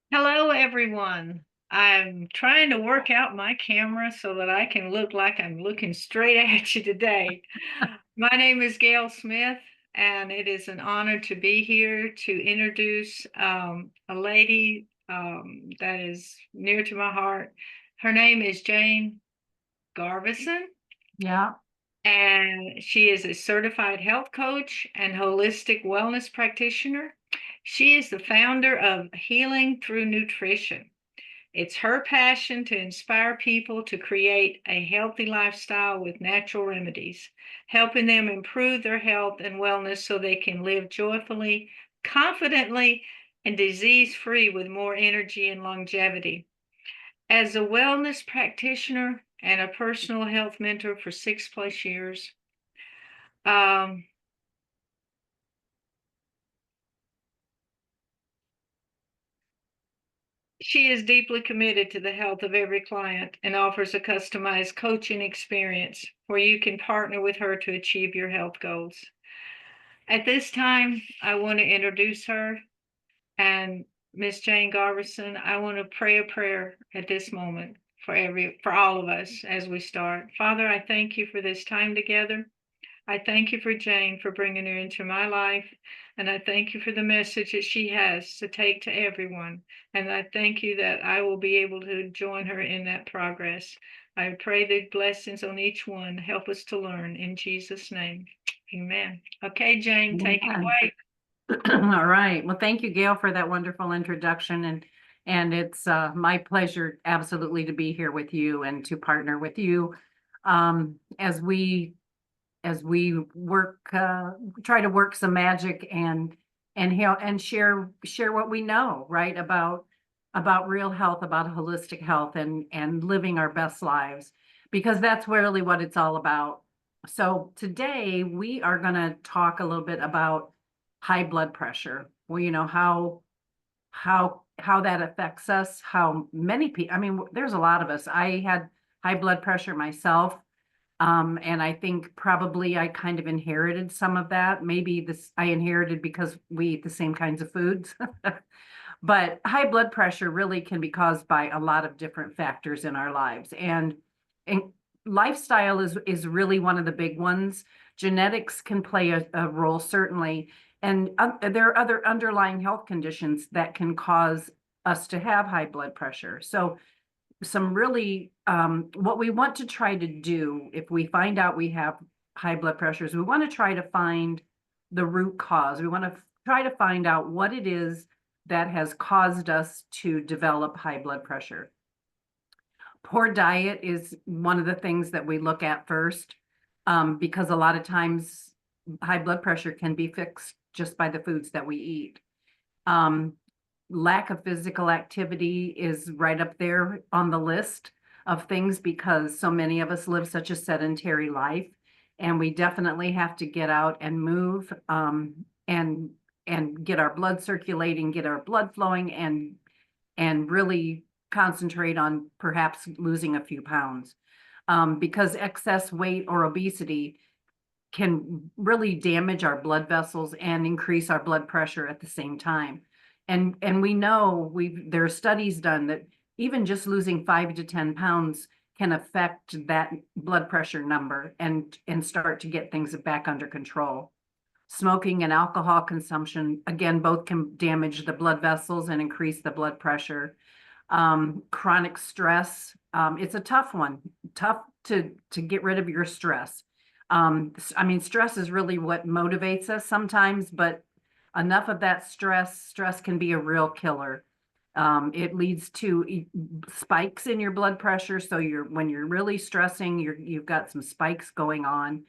Hello, everyone. I'm trying to work out my camera so that I can look like I'm looking straight at you today. My name is Gail Smith, and it is an honor to be here to introduce a lady that is near to my heart. Her name is Jane Garvison, Yeah. and she is a certified health coach and holistic wellness practitioner. She is the founder of Healing Through Nutrition. It's her passion to inspire people to create a healthy lifestyle with natural remedies, helping them improve their health and wellness so they can live joyfully, confidently, and disease free with more energy and longevity. As a wellness practitioner and a personal health mentor for 6+ years, um, she is deeply committed to the health of every client and offers a customized coaching experience where you can partner with her to achieve your health goals. At this time, I want to introduce her, and Miss Jane Garvison, I want to pray a prayer at this moment for all of us as we start. Father, I thank you for this time together. I thank you for Jane for bringing her into my life. And I thank you for the message that she has to take to everyone. And I thank you that I will be able to join her in that progress. I pray the blessings on each one. Help us to learn in Jesus' name. Amen. Okay, Jane, take it Amen. away. All right. Well, thank you, Gail, for that wonderful introduction. And it's my pleasure absolutely to be here with you and to partner with you as we work try to work some magic and share what we know, right, about real health, about holistic health and living our best lives, because that's really what it's all about. So today we are going to talk a little bit about high blood pressure. Well, how that affects us, how many people, I mean, there's a lot of us. I had high blood pressure myself. And I think probably I kind of inherited some of that. Maybe this I inherited because we eat the same kinds of foods. But high blood pressure really can be caused by a lot of different factors in our lives. And lifestyle is really one of the big ones. Genetics can play a role, certainly. And there are other underlying health conditions that can cause us to have high blood pressure. So some really what we want to try to do if we find out we have high blood pressures, we want to try to find the root cause. We want to try to find out what it is that has caused us to develop high blood pressure. Poor diet is one of the things that we look at first, because a lot of times high blood pressure can be fixed just by the foods that we eat. Um, Lack of physical activity is right up there on the list of things because so many of us live such a sedentary life, and we definitely have to get out and move, and get our blood circulating, get our blood flowing, and really concentrate on perhaps losing a few pounds, because excess weight or obesity can really damage our blood vessels and increase our blood pressure at the same time. And we know there are studies done that even just losing 5 to 10 pounds can affect that blood pressure number and start to get things back under control. Smoking and alcohol consumption, again, both can damage the blood vessels and increase the blood pressure. Chronic stress, it's a tough one, tough to get rid of your stress. I mean, stress is really what motivates us sometimes, but enough of that stress can be a real killer. It leads to spikes in your blood pressure. So when you're really stressing, you've got some spikes going on.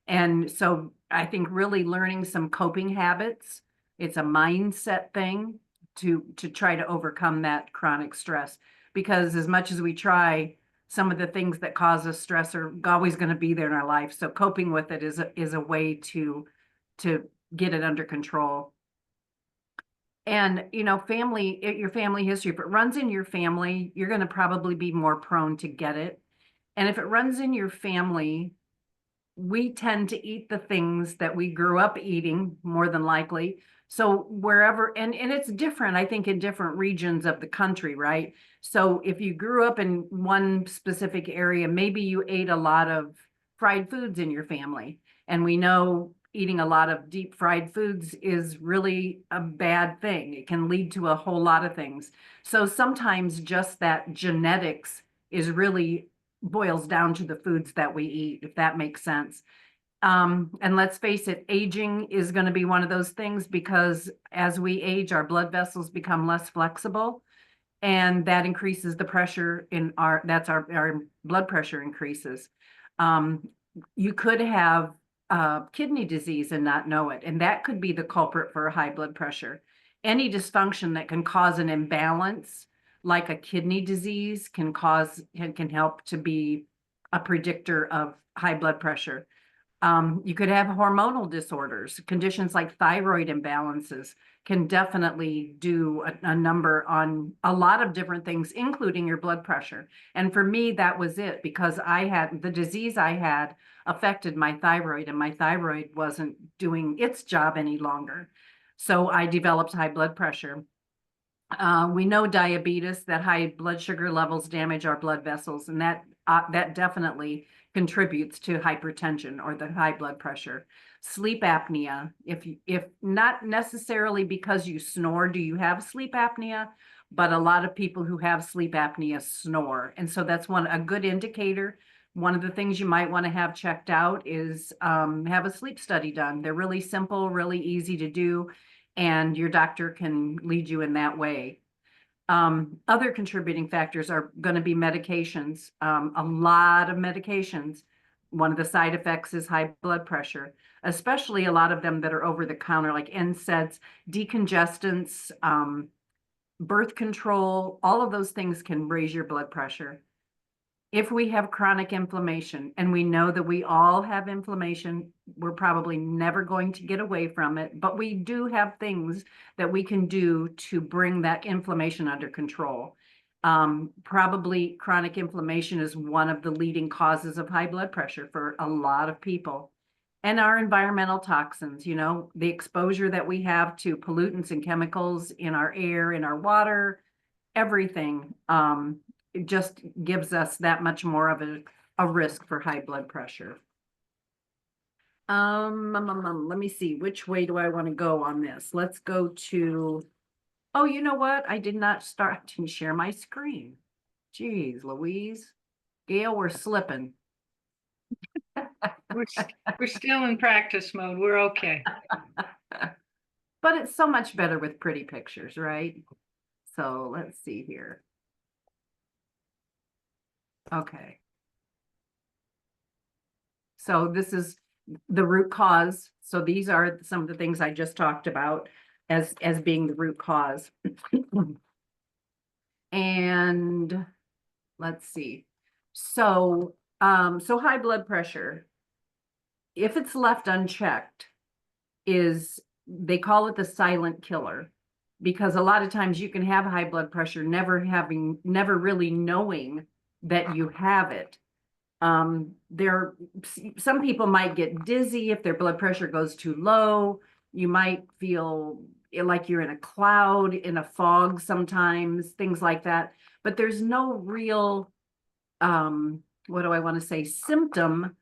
And so I think really learning some coping habits, it's a mindset thing to try to overcome that chronic stress. Because as much as we try, some of the things that cause us stress are always going to be there in our life. So coping with it is a way to get it under control. And your family history, if it runs in your family, you're going to probably be more prone to get it. And if it runs in your family, we tend to eat the things that we grew up eating more than likely. So wherever, and it's different, I think, in different regions of the country, right? So if you grew up in one specific area, maybe you ate a lot of fried foods in your family. And we know eating a lot of deep fried foods is really a bad thing. It can lead to a whole lot of things. So sometimes just that genetics is really boils down to the foods that we eat, if that makes sense. And let's face it, aging is going to be one of those things because as we age, our blood vessels become less flexible, and that increases the pressure in our blood pressure increases. Um, you could have kidney disease and not know it, and that could be the culprit for high blood pressure. Any dysfunction that can cause an imbalance, like a kidney disease, can help to be a predictor of high blood pressure. You could have hormonal disorders. Conditions like thyroid imbalances can definitely do a number on a lot of different things, including your blood pressure. And for me, that was it, because the disease I had affected my thyroid, and my thyroid wasn't doing its job any longer. So I developed high blood pressure. We know diabetes, that high blood sugar levels damage our blood vessels, and that definitely contributes to hypertension or the high blood pressure. Sleep apnea, if not necessarily because you snore, do you have sleep apnea? But a lot of people who have sleep apnea snore, and so that's a good indicator. One of the things you might want to have checked out is have a sleep study done. They're really simple, really easy to do, and your doctor can lead you in that way. Other contributing factors are going to be medications, a lot of medications. One of the side effects is high blood pressure, especially a lot of them that are over the counter, like NSAIDs, decongestants, birth control. All of those things can raise your blood pressure. If we have chronic inflammation, and we know that we all have inflammation, we're probably never going to get away from it, but we do have things that we can do to bring that inflammation under control. Probably chronic inflammation is one of the leading causes of high blood pressure for a lot of people. And our environmental toxins, the exposure that we have to pollutants and chemicals in our air, in our water, everything. It just gives us that much more of a risk for high blood pressure. Let me see, which way do I want to go on this? Let's go to, oh, you know what? I didn't share my screen. Geez, Louise. Gail, we're slipping. We're still in practice mode. We're okay. But it's so much better with pretty pictures, right? So let's see here. Okay. So this is the root cause. So these are some of the things I just talked about as being the root cause. And let's see. So high blood pressure, if it's left unchecked, they call it the silent killer, because a lot of times you can have high blood pressure never really knowing that you have it. Some people might get dizzy if their blood pressure goes too low. You might feel like you're in a cloud, in a fog sometimes, things like that. But there's no real, what do I want to say, symptom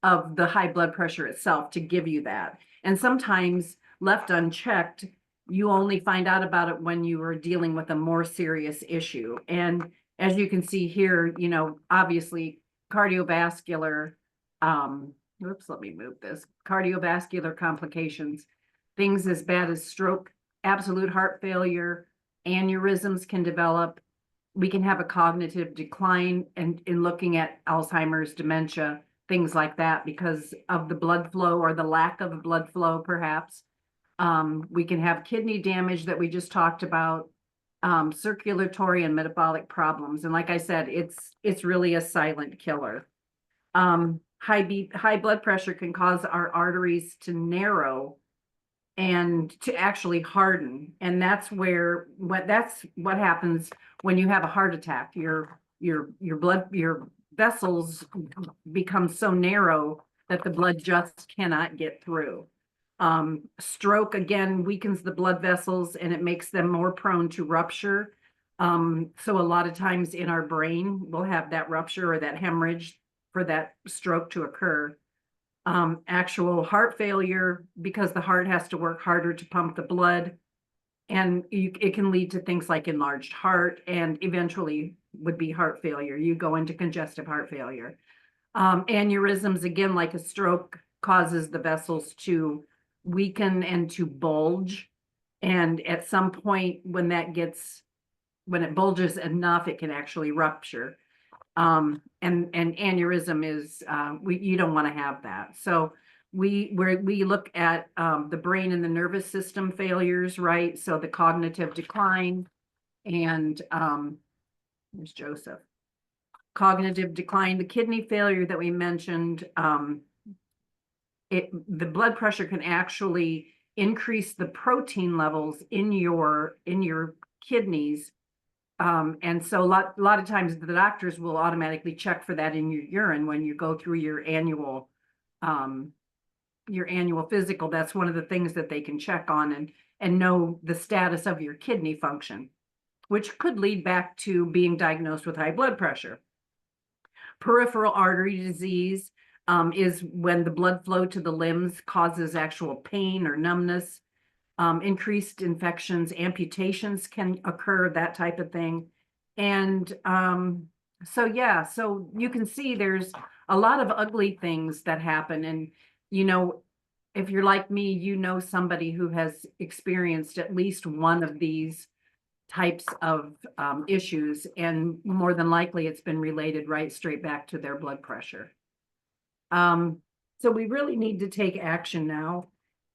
of the high blood pressure itself to give you that. And sometimes left unchecked, you only find out about it when you are dealing with a more serious issue. And as you can see here, obviously cardiovascular, let me move this, cardiovascular complications, things as bad as stroke, absolute heart failure, aneurysms can develop. We can have a cognitive decline in looking at Alzheimer's, dementia, things like that because of the blood flow or the lack of blood flow, perhaps. We can have kidney damage that we just talked about, circulatory and metabolic problems. And like I said, it's really a silent killer. High blood pressure can cause our arteries to narrow and to actually harden. And that's what happens when you have a heart attack. Your vessels become so narrow that the blood just cannot get through. Stroke, again, weakens the blood vessels and it makes them more prone to rupture. So a lot of times in our brain, we'll have that rupture or that hemorrhage for that stroke to occur. Actual heart failure, because the heart has to work harder to pump the blood, and it can lead to things like enlarged heart and eventually would be heart failure. You go into congestive heart failure. Aneurysms, again, like a stroke, causes the vessels to weaken and to bulge. And at some point, when it bulges enough, it can actually rupture. And aneurysm is, you don't want to have that. So we look at the brain and the nervous system failures, right? So the cognitive decline and there's Joseph. Cognitive decline, the kidney failure that we mentioned, the blood pressure can actually increase the protein levels in your kidneys. And so a lot of times the doctors will automatically check for that in your urine when you go through your annual physical. That's one of the things that they can check on and know the status of your kidney function, which could lead back to being diagnosed with high blood pressure. Peripheral artery disease is when the blood flow to the limbs causes actual pain or numbness. Increased infections, amputations can occur, that type of thing. And so you can see there's a lot of ugly things that happen. And, if you're like me, somebody who has experienced at least one of these types of issues, and more than likely it's been related right straight back to their blood pressure. So we really need to take action now.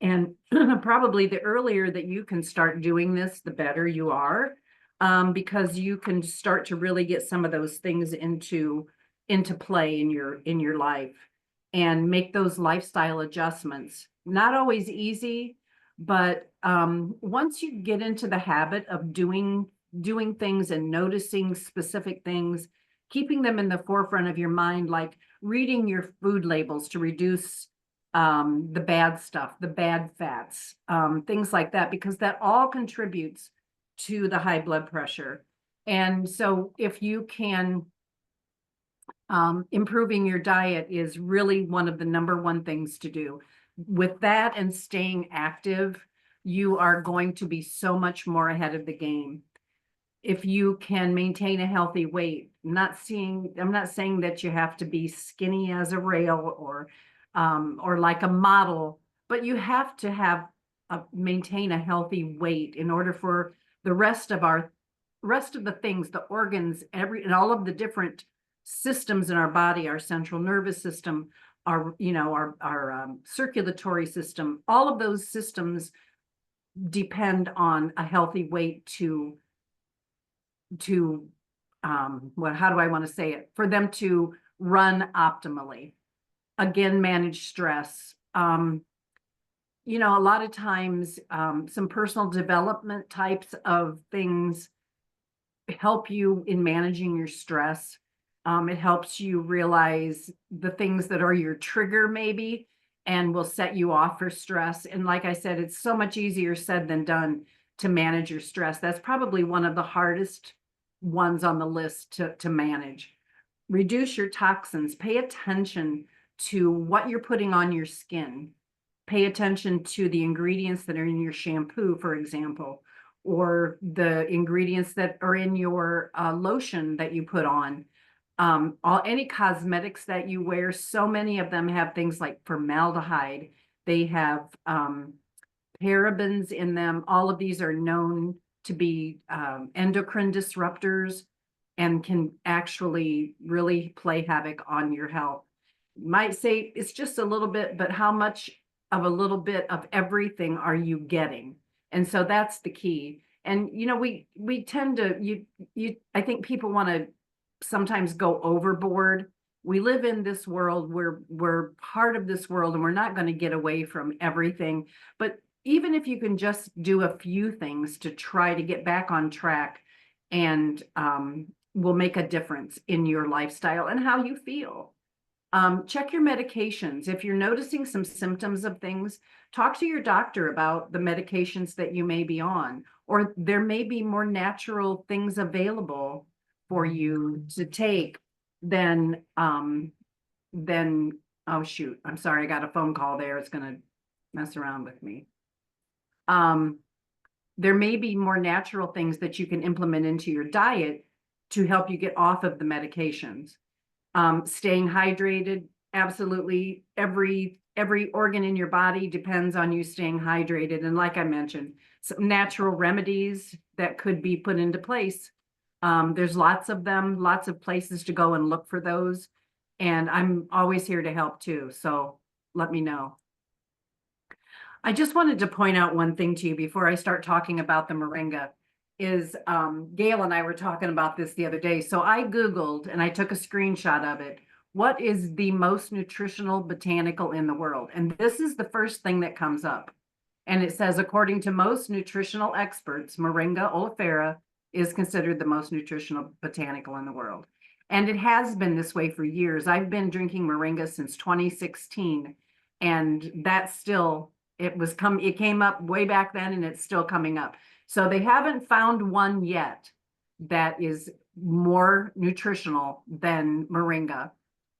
And probably the earlier that you can start doing this, the better you are, because you can start to really get some of those things into play in your life and make those lifestyle adjustments. Not always easy, but once you get into the habit of doing things and noticing specific things, keeping them in the forefront of your mind, like reading your food labels to reduce the bad stuff, the bad fats, things like that, because that all contributes to the high blood pressure. And so if you can, improving your diet is really one of the number one things to do. With that and staying active, you are going to be so much more ahead of the game. If you can maintain a healthy weight, I'm not saying that you have to be skinny as a rail or like a model, but you have to maintain a healthy weight in order for the rest of the things, the organs, and all of the different systems in our body, our central nervous system, our circulatory system, all of those systems depend on a healthy weight how do I want to say it? For them to run optimally. Again, manage stress. A lot of times, some personal development types of things help you in managing your stress. It helps you realize the things that are your trigger maybe and will set you off for stress. And like I said, it's so much easier said than done to manage your stress. That's probably one of the hardest ones on the list to manage. Reduce your toxins. Pay attention to what you're putting on your skin. Pay attention to the ingredients that are in your shampoo, for example, or the ingredients that are in your lotion that you put on. Any cosmetics that you wear, so many of them have things like formaldehyde. They have parabens in them. All of these are known to be endocrine disruptors and can actually really play havoc on your health. You might say it's just a little bit, but how much of a little bit of everything are you getting? And so that's the key. And we tend to I think people want to sometimes go overboard. We live in this world, we're part of this world, and we're not going to get away from everything. But even if you can just do a few things to try to get back on track, and will make a difference in your lifestyle and how you feel. Check your medications. If you're noticing some symptoms of things, talk to your doctor about the medications that you may be on, or there may be more natural things available for you to take than, oh shoot, I'm sorry, I got a phone call there. It's gonna mess around with me. There may be more natural things that you can implement into your diet to help you get off of the medications. Staying hydrated, absolutely. Every organ in your body depends on you staying hydrated. And like I mentioned, some natural remedies that could be put into place. There's lots of them, lots of places to go and look for those. And I'm always here to help too. So let me know. I just wanted to point out one thing to you before I start talking about the moringa is Gail and I were talking about this the other day. So I Googled and I took a screenshot of it. What is the most nutritional botanical in the world? And this is the first thing that comes up. And it says, according to most nutritional experts, Moringa oleifera is considered the most nutritional botanical in the world. And it has been this way for years. I've been drinking moringa since 2016, and that's still, it came up way back then, and it's still coming up. So they haven't found one yet that is more nutritional than moringa.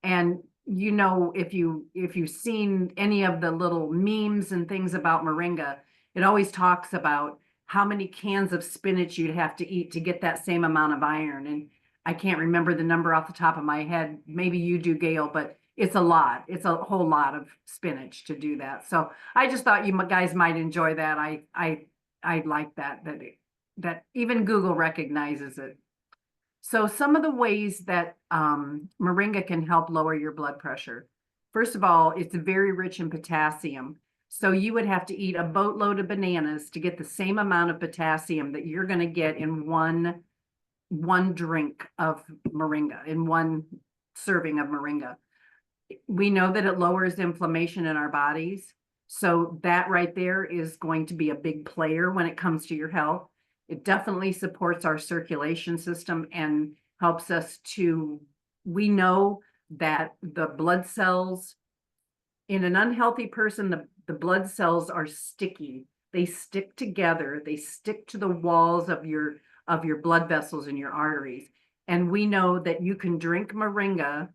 And you know, if you've seen any of the little memes and things about moringa, it always talks about how many cans of spinach you'd have to eat to get that same amount of iron. And I can't remember the number off the top of my head. Maybe you do, Gail, but it's a lot. It's a whole lot of spinach to do that. So I just thought you guys might enjoy that. I like that even Google recognizes it. So some of the ways that moringa can help lower your blood pressure. First of all, it's very rich in potassium. So you would have to eat a boatload of bananas to get the same amount of potassium that you're going to get in one drink of moringa, in one serving of moringa. We know that it lowers inflammation in our bodies. So that right there is going to be a big player when it comes to your health. It definitely supports our circulation system and helps us to, we know that the blood cells in an unhealthy person, the blood cells are sticky. They stick together. They stick to the walls of your blood vessels and your arteries. And we know that you can drink moringa.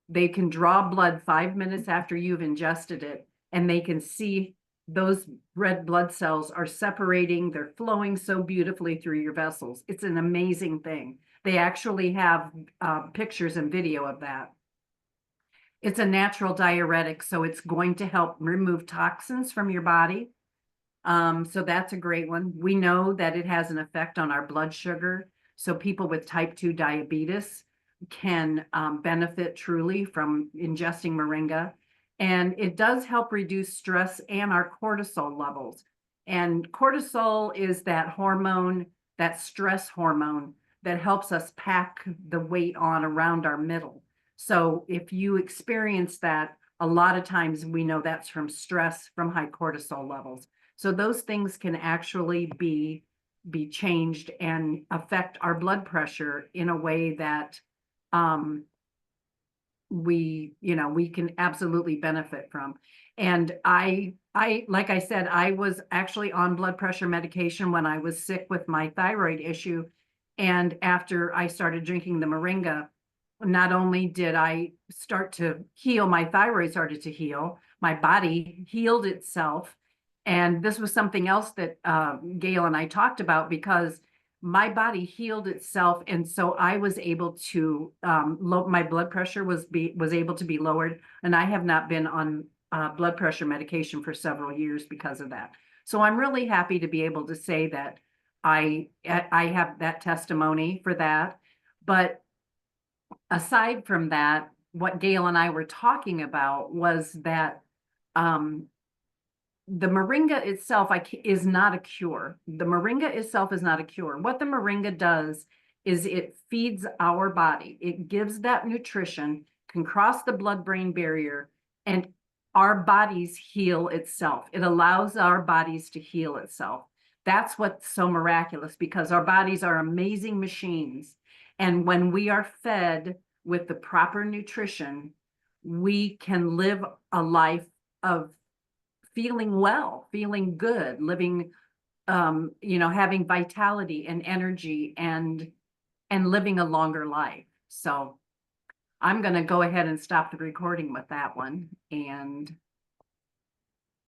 They can draw blood 5 minutes after you've ingested it, and they can see those red blood cells are separating. They're flowing so beautifully through your vessels. It's an amazing thing. They actually have pictures and video of that. It's a natural diuretic, so it's going to help remove toxins from your body. So that's a great one. We know that it has an effect on our blood sugar. So people with type 2 diabetes can benefit truly from ingesting moringa. And it does help reduce stress and our cortisol levels. And cortisol is that hormone, that stress hormone that helps us pack the weight on around our middle. So if you experience that, a lot of times we know that's from stress, from high cortisol levels. So those things can actually be changed and affect our blood pressure in a way that we can absolutely benefit from. And I like I said, I was actually on blood pressure medication when I was sick with my thyroid issue. And after I started drinking the moringa, not only did I start to heal, my thyroid started to heal, my body healed itself. And this was something else that Gail and I talked about, because my body healed itself, and so I was able to my blood pressure was able to be lowered, and I have not been on blood pressure medication for several years because of that. So I'm really happy to be able to say that I have that testimony for that. But aside from that, what Gail and I were talking about was that the moringa itself is not a cure. The moringa itself is not a cure. What the moringa does is it feeds our body. It gives that nutrition, can cross the blood-brain barrier, and our bodies heal itself. It allows our bodies to heal itself. That's what's so miraculous, because our bodies are amazing machines. And when we are fed with the proper nutrition, we can live a life of feeling well, feeling good, living, having vitality and energy and living a longer life. So I'm gonna go ahead and stop the recording with that one, and